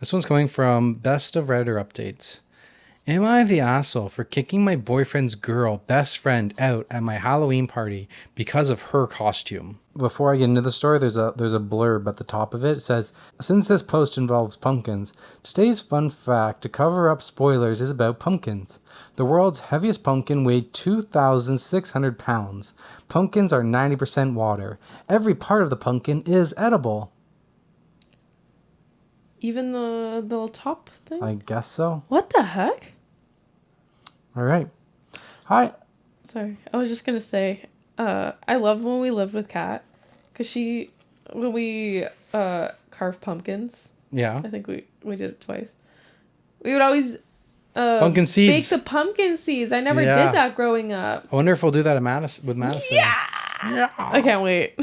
This one's coming from Best of Redditor Updates. Am I the asshole for kicking my boyfriend's girl best friend out at my Halloween party because of her costume? Before I get into the story, there's a blurb at the top of it. It says, since this post involves pumpkins, today's fun fact to cover up spoilers is about pumpkins. The world's heaviest pumpkin weighed 2,600 pounds. Pumpkins are 90% water. Every part of the pumpkin is edible. Even the little top thing? I guess so. What the heck? All right. Hi. Sorry. I was just going to say, I loved when we lived with Kat. Because when we carved pumpkins. Yeah. I think we did it twice. We would always pumpkin seeds. bake the pumpkin seeds. I never did that growing up. I wonder if we'll do that with Madison. Yeah. I can't wait.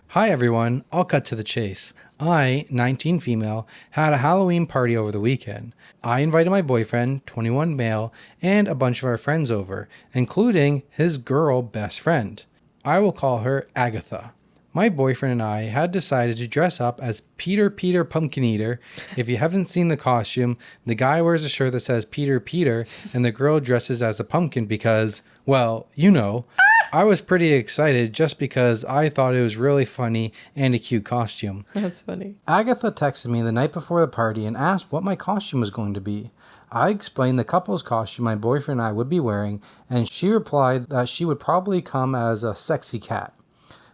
Hi, everyone. I'll cut to the chase. I, 19 female, had a Halloween party over the weekend. I invited my boyfriend, 21 male, and a bunch of our friends over, including his girl best friend. I will call her Agatha. My boyfriend and I had decided to dress up as Peter Pumpkin Eater. If you haven't seen the costume, the guy wears a shirt that says Peter, and the girl dresses as a pumpkin because, well, you know. I was pretty excited just because I thought it was really funny and a cute costume. That's funny. Agatha texted me the night before the party and asked what my costume was going to be. I explained the couple's costume my boyfriend and I would be wearing, and she replied that she would probably come as a sexy cat.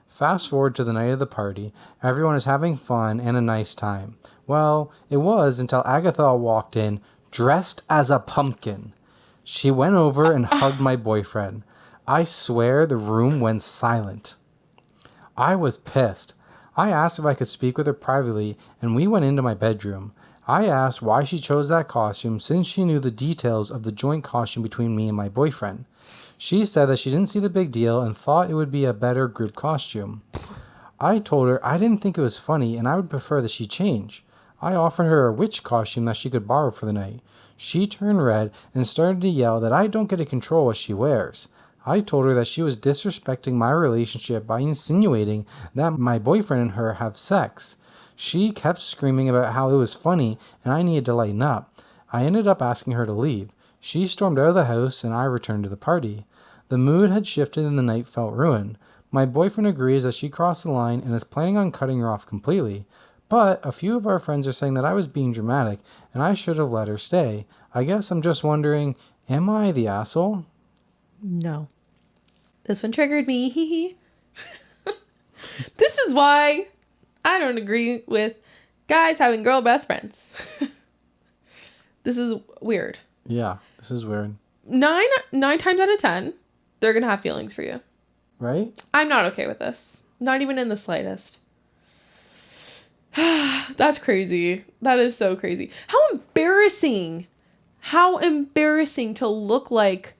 Fast forward to the night of the party. Everyone is having fun and a nice time. Well, it was until Agatha walked in dressed as a pumpkin. She went over and hugged my boyfriend. I swear the room went silent. I was pissed. I asked if I could speak with her privately, and we went into my bedroom. I asked why she chose that costume since she knew the details of the joint costume between me and my boyfriend. She said that she didn't see the big deal and thought it would be a better group costume. I told her I didn't think it was funny and I would prefer that she change. I offered her a witch costume that she could borrow for the night. She turned red and started to yell that I don't get to control what she wears. I told her that she was disrespecting my relationship by insinuating that my boyfriend and her have sex. She kept screaming about how it was funny and I needed to lighten up. I ended up asking her to leave. She stormed out of the house and I returned to the party. The mood had shifted and the night felt ruined. My boyfriend agrees that she crossed the line and is planning on cutting her off completely. But a few of our friends are saying that I was being dramatic and I should have let her stay. I guess I'm just wondering, am I the asshole? No. This one triggered me. Hee hee. This is why I don't agree with guys having girl best friends. This is weird. Yeah, this is weird. 9 times out of 10, they're going to have feelings for you. Right? I'm not okay with this. Not even in the slightest. That's crazy. That is so crazy. How embarrassing. How embarrassing to look like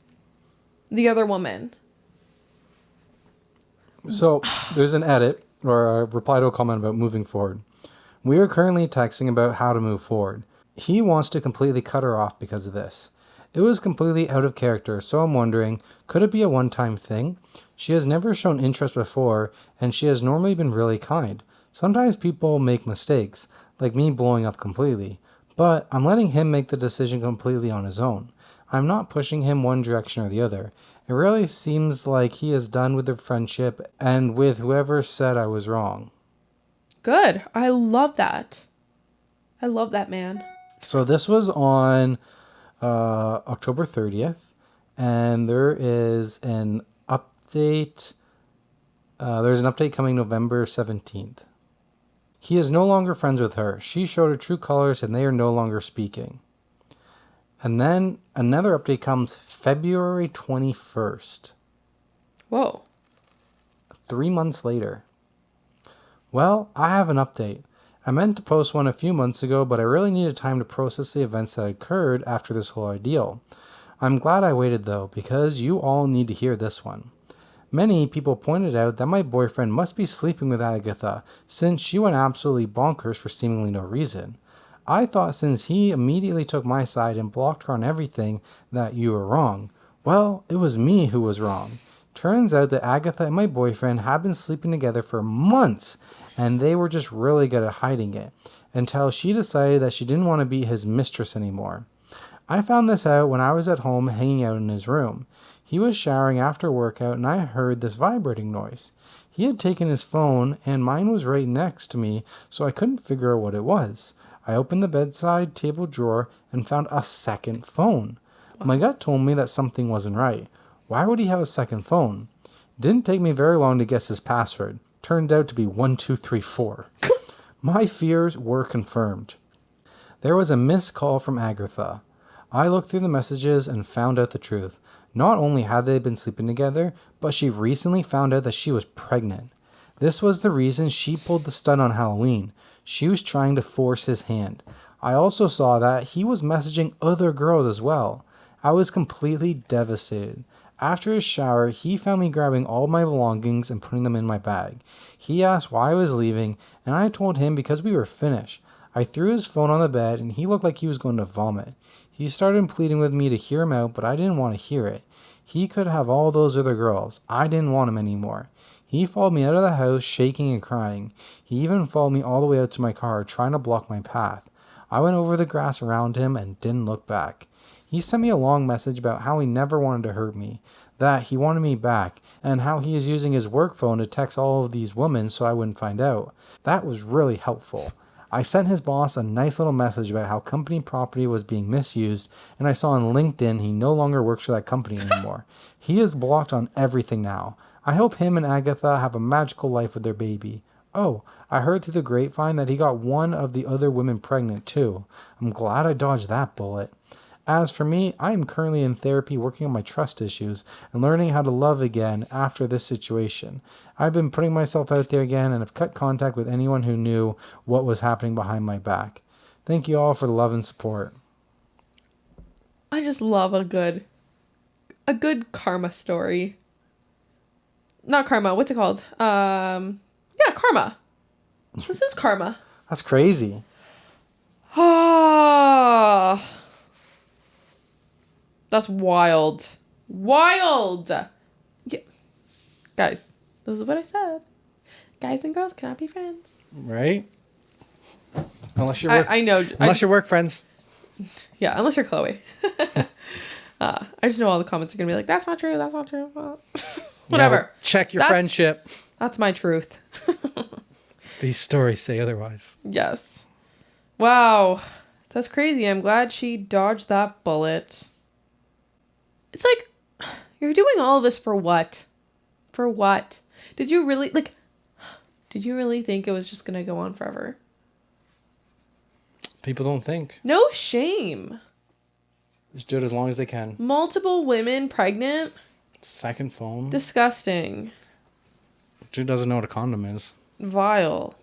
the other woman. So there's an edit or a reply to a comment about moving forward. We are currently texting about how to move forward. He wants to completely cut her off because of this. It was completely out of character, so I'm wondering, could it be a one-time thing? She has never shown interest before, and she has normally been really kind. Sometimes people make mistakes, like me blowing up completely, but I'm letting him make the decision completely on his own. I'm not pushing him one direction or the other. It really seems like he is done with the friendship and with whoever said I was wrong. Good. I love that. I love that, man. So this was on October 30th, and there is an update. There's an update coming November 17th. He is no longer friends with her. She showed her true colors, and they are no longer speaking. And then another update comes February 21st. Whoa. 3 months later. Well, I have an update. I meant to post one a few months ago, but I really needed time to process the events that occurred after this whole ordeal. I'm glad I waited though, because you all need to hear this one. Many people pointed out that my boyfriend must be sleeping with Agatha, since she went absolutely bonkers for seemingly no reason. I thought since he immediately took my side and blocked her on everything that you were wrong. Well, it was me who was wrong. Turns out that Agatha and my boyfriend had been sleeping together for months, and they were just really good at hiding it. until she decided that she didn't want to be his mistress anymore. I found this out when I was at home hanging out in his room. He was showering after workout and I heard this vibrating noise. He had taken his phone and mine was right next to me, so I couldn't figure out what it was. I opened the bedside table drawer and found a second phone. My gut told me that something wasn't right. Why would he have a second phone? It didn't take me very long to guess his password. Turned out to be 1234. My fears were confirmed. There was a missed call from Agatha. I looked through the messages and found out the truth. Not only had they been sleeping together, but she recently found out that she was pregnant. This was the reason she pulled the stunt on Halloween. She was trying to force his hand. I also saw that he was messaging other girls as well. I was completely devastated. After his shower, he found me grabbing all my belongings and putting them in my bag. He asked why I was leaving, and I told him because we were finished. I threw his phone on the bed, and he looked like he was going to vomit. He started pleading with me to hear him out, but I didn't want to hear it. He could have all those other girls. I didn't want him anymore. He followed me out of the house, shaking and crying. He even followed me all the way out to my car, trying to block my path. I went over the grass around him and didn't look back. He sent me a long message about how he never wanted to hurt me, that he wanted me back, and how he is using his work phone to text all of these women so I wouldn't find out. That was really helpful. I sent his boss a nice little message about how company property was being misused, and I saw on LinkedIn he no longer works for that company anymore. He is blocked on everything now. I hope him and Agatha have a magical life with their baby. Oh, I heard through the grapevine that he got one of the other women pregnant too. I'm glad I dodged that bullet. As for me, I am currently in therapy working on my trust issues and learning how to love again after this situation. I've been putting myself out there again and have cut contact with anyone who knew what was happening behind my back. Thank you all for the love and support. I just love a good karma story. Not karma, what's it called? Yeah, karma. This is karma. That's crazy. Ah. That's wild. Wild! Yeah. Guys, this is what I said. Guys and girls cannot be friends. Right? Unless you're I know. Unless you're work friends. Yeah, unless you're Chloe. I just know all the comments are going to be like, that's not true, that's not true. Well, whatever. Yeah, well, check your friendship. That's my truth. These stories say otherwise. Yes. Wow. That's crazy. I'm glad she dodged that bullet. It's like, you're doing all of this for what? For what? Did you really think it was just going to go on forever? People don't think. No shame. Just do it as long as they can. Multiple women pregnant? Second phone. Disgusting. Dude doesn't know what a condom is. Vile.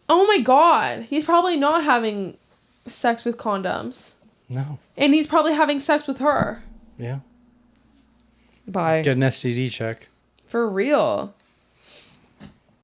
Oh my god. He's probably not having sex with condoms. No. And he's probably having sex with her. Yeah. Bye. Get an STD check. For real.